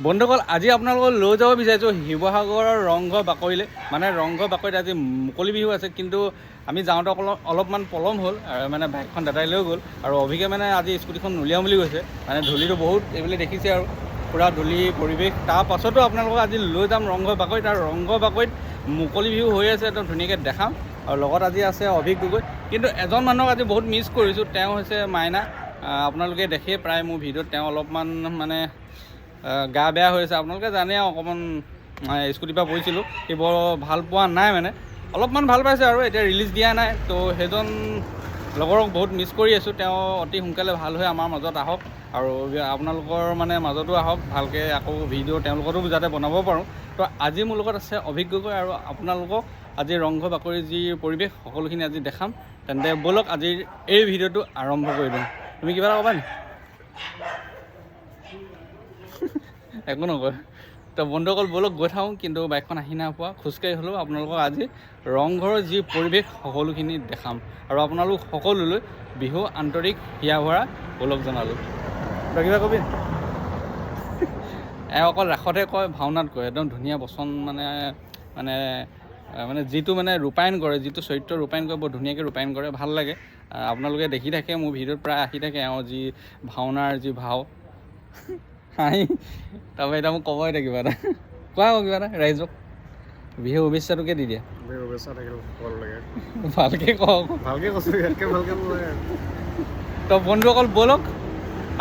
বন্ধুসকল আজি আপোনালোকক লৈ যাব বিচাৰিছোঁ শিৱসাগৰৰ ৰংঘৰ বাকৰিলৈ। মানে ৰংঘৰ বাকৰিত আজি মুকলি বিহু আছে, কিন্তু আমি যাওঁতে অলপমান পলম হ'ল, মানে বাইকখন দাদাই লৈ গ'ল। আৰু অভিকে মানে আজি স্কুটিখন উলিয়াম বুলি কৈছে। মানে ধূলিটো বহুত এইবিলাক দেখিছে আৰু পূৰা ধূলি পৰিৱেশ। তাৰ পাছতো আপোনালোকক আজি লৈ যাম ৰংঘৰ বাকৰিত। আৰু ৰংঘৰ বাকৰিত মুকলি বিহু হৈ আছে, একদম ধুনীয়াকৈ দেখাম। আৰু লগত আজি আছে অভিক গগৈ। কিন্তু এজন মানুহক আজি বহুত মিছ কৰিছোঁ, তেওঁ হৈছে মাইনা। আপোনালোকে দেখে প্ৰায় মোৰ ভিডিঅ'ত তেওঁ অলপমান মানে গা বেয়া হৈ আছে। আপোনালোকে জানে আৰু অকণমান স্কুটিৰ পৰা পৰিছিলোঁ, সি বৰ ভাল পোৱা নাই, মানে অলপমান ভাল পাইছে আৰু এতিয়া ৰিলিজ দিয়া নাই। তো সেইজন লগৰক বহুত মিছ কৰি আছোঁ। তেওঁ অতি সোনকালে ভাল হৈ আমাৰ মাজত আহক, আৰু আপোনালোকৰ মানে মাজতো আহক ভালকৈ। আকৌ ভিডিঅ' তেওঁলোকতো যাতে বনাব পাৰোঁ। তো আজি মোৰ লগত আছে অভিক গগৈ, আৰু আপোনালোকক আজি ৰংঘৰ বাকৰিৰ যি পৰিৱেশ সকলোখিনি আজি দেখাম। তেন্তে ব'লক আজিৰ এই ভিডিঅ'টো আৰম্ভ কৰি দিওঁ। তুমি কিবা এটা ক'বা নি? একো নকয়। তো বন্ধুসকল ব'লক গৈ থাকোঁ, কিন্তু বাইকখন আহি নাই পোৱা। খোজকাঢ়ি হ'লেও আপোনালোকক আজি ৰংঘৰৰ যি পৰিৱেশ সকলোখিনি দেখাম। আৰু আপোনালোক সকলোলৈ বিহু আন্তৰিক হিয়া ভৰা ওলগ জনালোঁ। তই কিবা কবি? অকল ৰাসতে কয়, ভাওনাত কয়, একদম ধুনীয়া বচন মানে মানে মানে যিটো মানে ৰূপায়ণ কৰে, যিটো চৰিত্ৰ ৰূপায়ণ কৰে, বৰ ধুনীয়াকৈ ৰূপায়ণ কৰে, ভাল লাগে। আপোনালোকে দেখি থাকে, মোৰ ভিডিঅ'ত প্ৰায় আহি থাকে এওঁ যি ভাওনাৰ যি ভাও। হাঁহি তাৰপৰা এতিয়া মোক ক'বই এতিয়া কিবা এটা কোৱা আকৌ কিবা এটা ৰাইজক বিহু শুভেচ্ছাটোকে দি দিয়া। ভালকৈ কওক, ভালকৈ কৈছোঁ, ইয়াতকৈ ভালকৈ নহয়। তো বন্ধুসকল ব'লক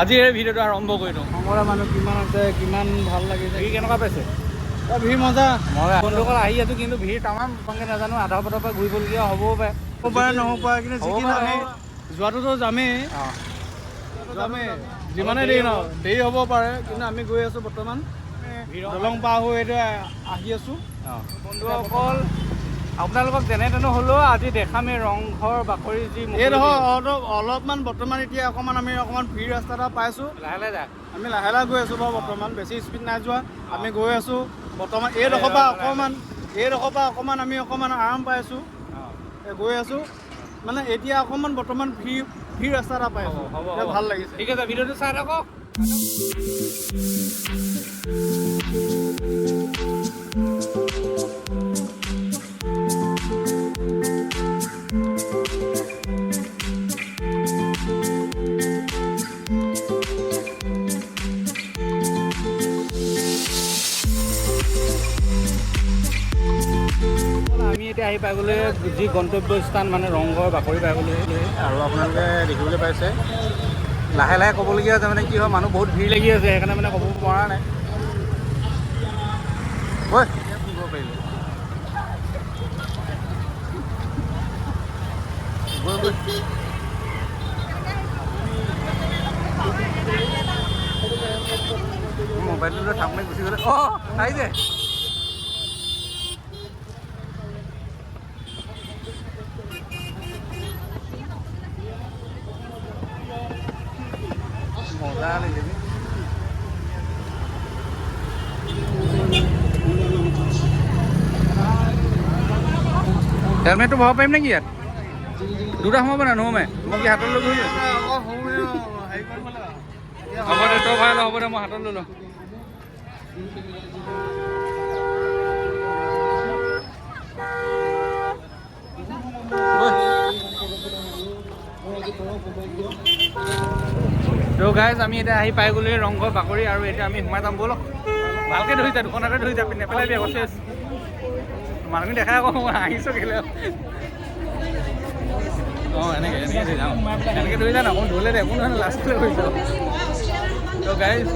আজি এই ভিডিঅ'টো আৰম্ভ কৰি দিওঁ। সংগ্ৰাম মানুহ কিমান আছে, কিমান ভাল লাগিছে, ভিৰ কেনেকুৱা পাইছে? ভিৰ মজা মজা। বন্ধুসকল আহি আছোঁ, কিন্তু ভিৰ তামাম ভালকৈ নাজানো, আধা পথৰ পৰা ঘূৰিবলগীয়া হ'বও পাৰে, হ'ব পাৰে, নহ'ব পাৰে। কিন্তু যিখিনি আমি যোৱাটোতো যামেই, যিমানে দেৰি ন দেৰি হ'ব পাৰে, কিন্তু আমি গৈ আছোঁ বৰ্তমান দলং পাৰ হৈ এতিয়া আহি আছোঁ। বন্ধুসকল আপোনালোকক যেনে তেনে হ'লেও আজি দেখামেই ৰংঘৰ বাকৰি যি এই নহয় অলপমান বৰ্তমান এতিয়া আমি অকণমান ভিৰ ৰাস্তা এটা পাইছোঁ। লাহে লাহে যাক আমি লাহে লাহে গৈ আছোঁ বাৰু, বৰ্তমান বেছি স্পীড নাই যোৱা। আমি গৈ আছোঁ বৰ্তমান এইডোখৰ পৰা অকণমান আমি অকণমান আৰাম পাইছোঁ, গৈ আছোঁ। মানে এতিয়া অকণমান বৰ্তমান ভিৰ ৰাস্তা এটা পাই আছোঁ, ভাল লাগিছে। ঠিক আছে, ভিডিঅ'টো চাই থাকক। আমি এতিয়া আহি পাই গ'লে যি গন্তব্য স্থান, মানে ৰংঘৰ বাকৰি পাই গ'লে। আৰু আপোনালোকে দেখিবলৈ পাইছে লাহে লাহে ক'বলগীয়া আছে, মানে কি হয় মানুহ বহুত ভিৰ লাগি আছে, সেইকাৰণে মানে ক'ব পৰা নাই। হয় ফুৰিব পাৰিব মোবাইলটো লৈ থাপ মাৰি গুচি গ'লে। অঁ আহিছে। মজা লাগিছে। হেলমেটটো ভৰাব পাৰিম নেকি ইয়াত? দুটা সোমাব নাই? নোসোমাই? মই কি হাতত লৈ গৈছোঁ? হ'ব দে, তই ভৰাই ল। হ'ব দে, মই হাতত লৈ লওঁ। তো গাইজ আমি এতিয়া আহি পাই গ'লো ৰংঘৰ বাকৰি, আৰু এতিয়া আমি সোমাই যাম। ব'লক ভালকৈ ধৰিছা, দুখনতে ধৰিছা, নেপেলাবি আকৌ চেচ। মানুহখিনি দেখাই আকৌ আহিছোঁ কেলৈ। অঁ এনেকৈ ধৰি যাওঁ, এনেকৈ ধৰি যা ন, অকণ ধৰিলে দে, একো নহয়, লাষ্টলৈ ধৰিছোঁ। তো গাইজ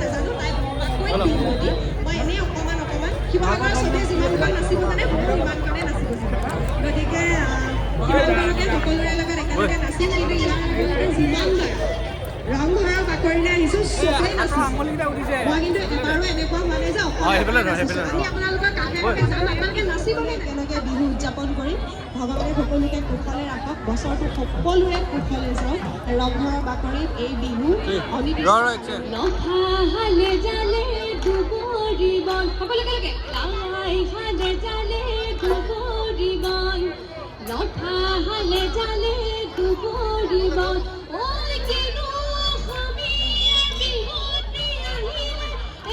ব'লক। ৰংঘৰৰ বাকৰিলৈ আহিছোঁ, চবেই নাচিছে। মই কিন্তু এবাৰো এনেকুৱা হোৱা নাই যে আমি আপোনালোকৰ কাষে কাষে যাম, আপোনালোকে নাচিবলৈ একেলগে বিহু উদযাপন কৰিম। ভগৱানে সকলোকে কুশলে ৰাখক, বছৰটো সকলোৰে কুশলে যাওক। ৰংঘৰৰ বাকৰিত এই বিহু নহালে জালে দুবৰিবন, সকলোকে লাইহালে জালে দুবৰিবন, নথালে জালে দুবৰিবন।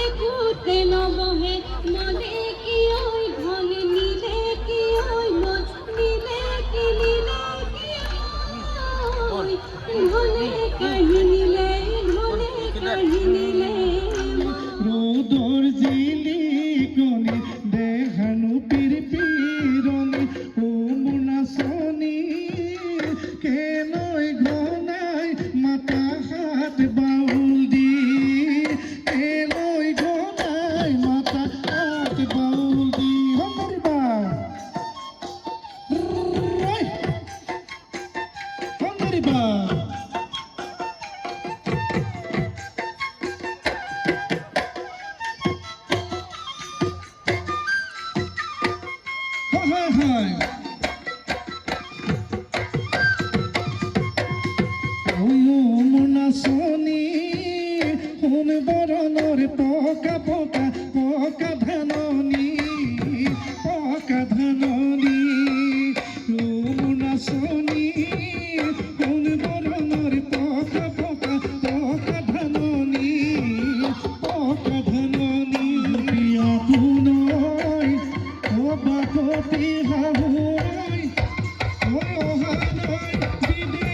ঐ ফুটে নবহে মনে কি ওই ঘন নীলে কি ওই মন নীলে কি ওই ঘনে কাহিনীলে ঘনে কাহিনীলে রোদর জিলিকনি দেখানো পিরপিরনি ও মুনাসনি কেনই ঘনাই মাথা হাত বাউল দি কেনই ঘনাই মাথা হাত বাউল দি হমরিবা হমরিবা হয় মুনাসনি হুন বরণর পকা পকা পকা ধাননি পকা ধাননি মুনাসনি হুন বরণর পকা পকা পকা ধাননি পকা ধাননি প্রিয়া তুনয় ও বাকতি হাহুয় ও হানয় দিদে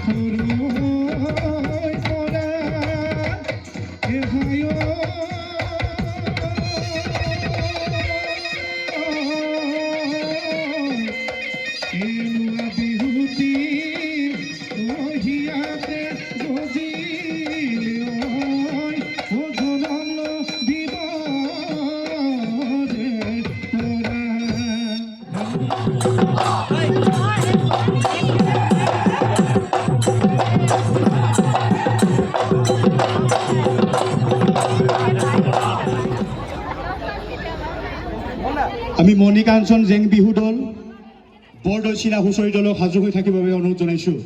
ফুরুয় পরা এ ভায় এনুয়া বিহুতি ওহিয়াতে গজিলে ওই ও জনম দিব রে তোরা আমি মণিকাঞ্চন জেং বিহু দল বৰদৈ চিনা হুঁচৰি দলক সাজু হৈ থাকিবৰ বাবে অনুৰোধ জনাইছোঁ।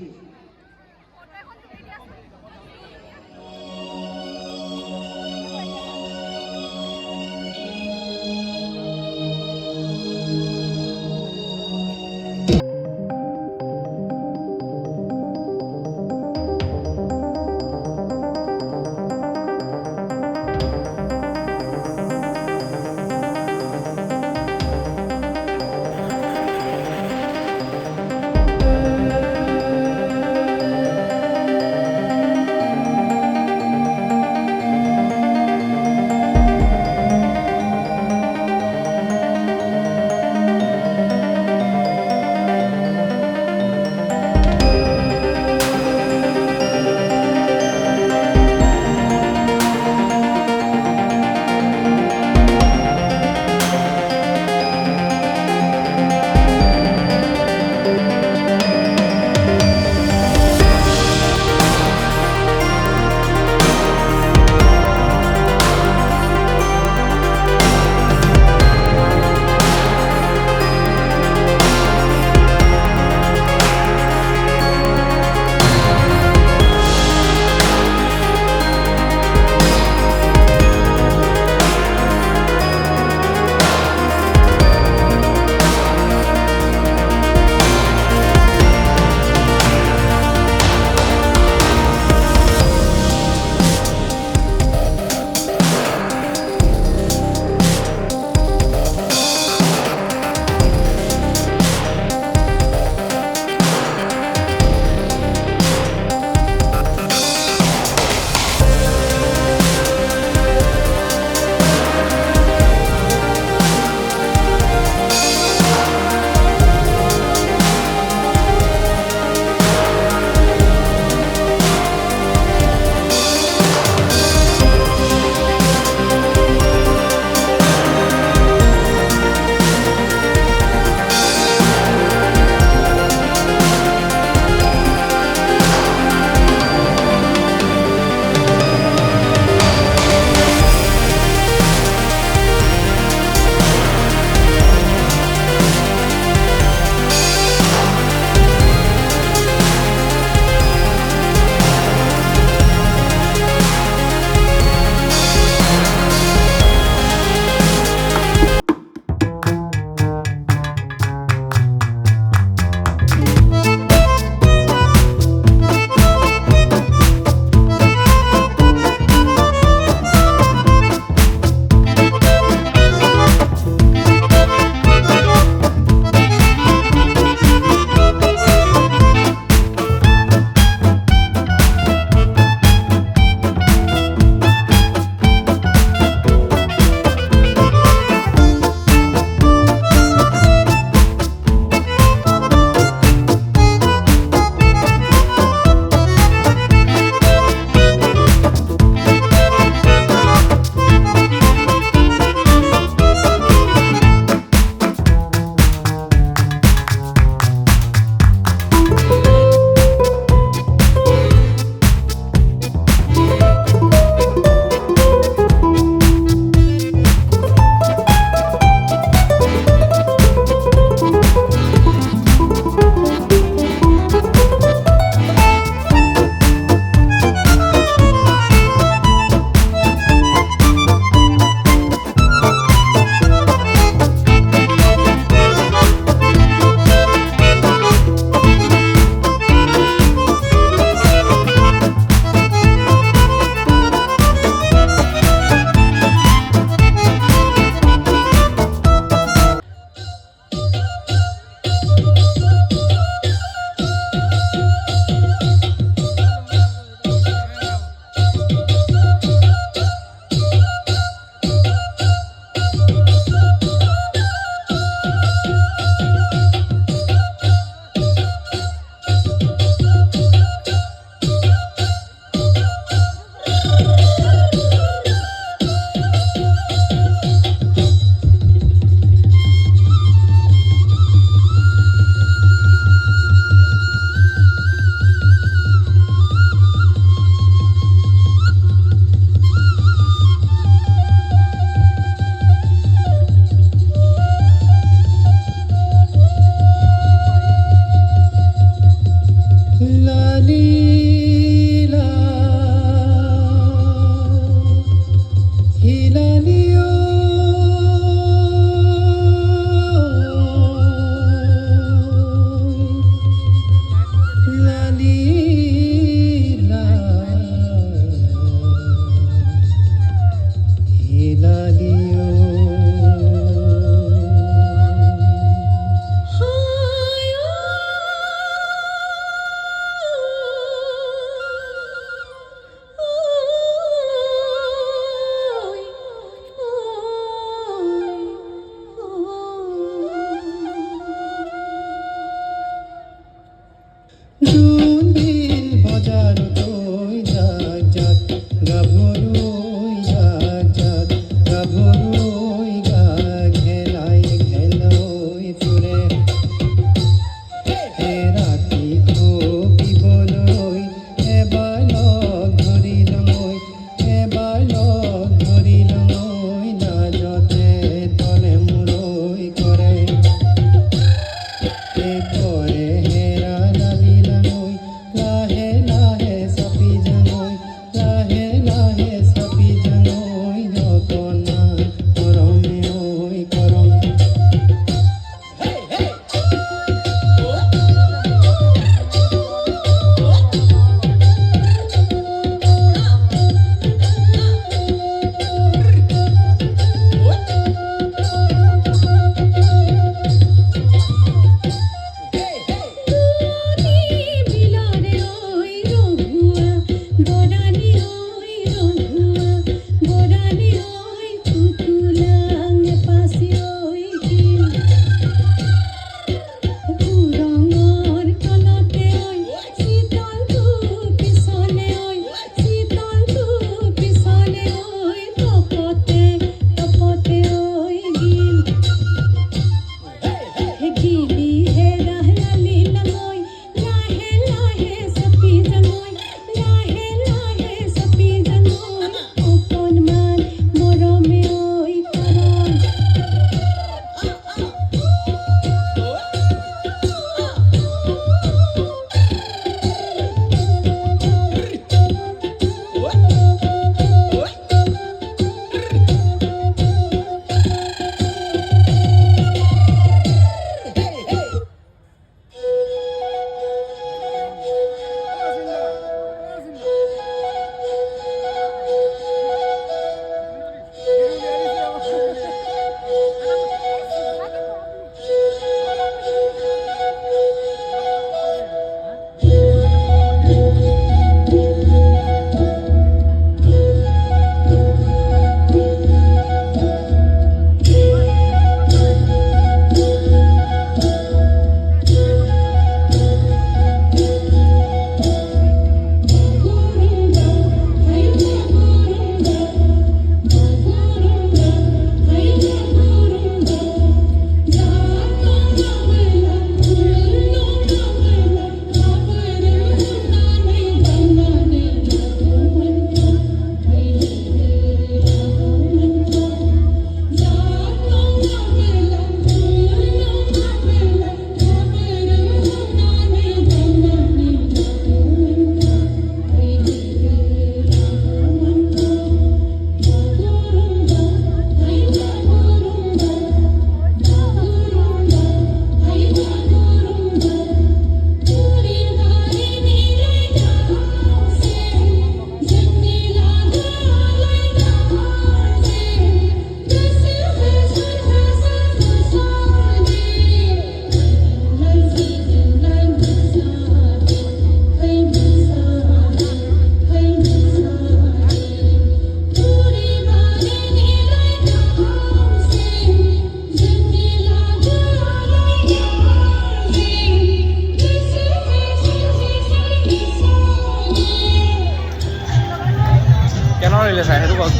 লাগিলে চাই সেইটো কওক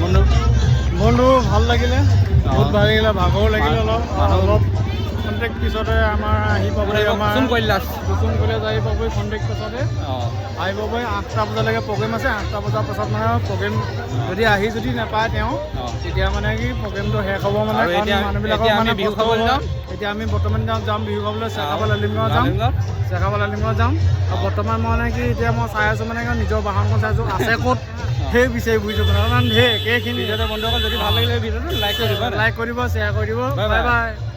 মনটো মনটো ভাল লাগিলে বহুত ভাল লাগিলে ভাগৰো লাগিলে অলপ খন্তেক পিছতে আমাৰ আহি পাবহি আমাৰ কুসুম কৈলাশ কুসুম কলেজ আহি পাবহি খন্তেক পিছতে অঁ আহি পাবহি 8টা বজালৈকে প্ৰগ্ৰেম আছে 8টা বজাৰ পাছত মানে প্ৰগ্ৰেম যদি নাপায় তেওঁ অঁ তেতিয়া মানে কি প্ৰগ্ৰেমটো শেষ হ'ব মানে আৰু এতিয়া মানুহবিলাকৰ আমি মানে বিহু কষ্ট খাবলৈ হ'ব। যাম এতিয়া আমি বৰ্তমান যাম বিহু খাবলৈ চেকাবল আলিমগাঁও যাম লালিমগাঁৱত। চেকাবল আলিমগাঁও যাম আৰু বৰ্তমান মানে কি এতিয়া মই চাই আছোঁ মানে নিজৰ বাহনখন চাইছোঁ আছে ক'ত সেই বিচাৰি ফুৰিছোঁ মানে ঢেৰ একেখিনি ভিডিঅ'টো বন্ধ কৰি যদি ভাল লাগিলে ভিডিঅ'টো লাইক কৰি দিবা লাইক কৰিব শ্বেয়াৰ কৰি দিব বাই বাই বাই। বাই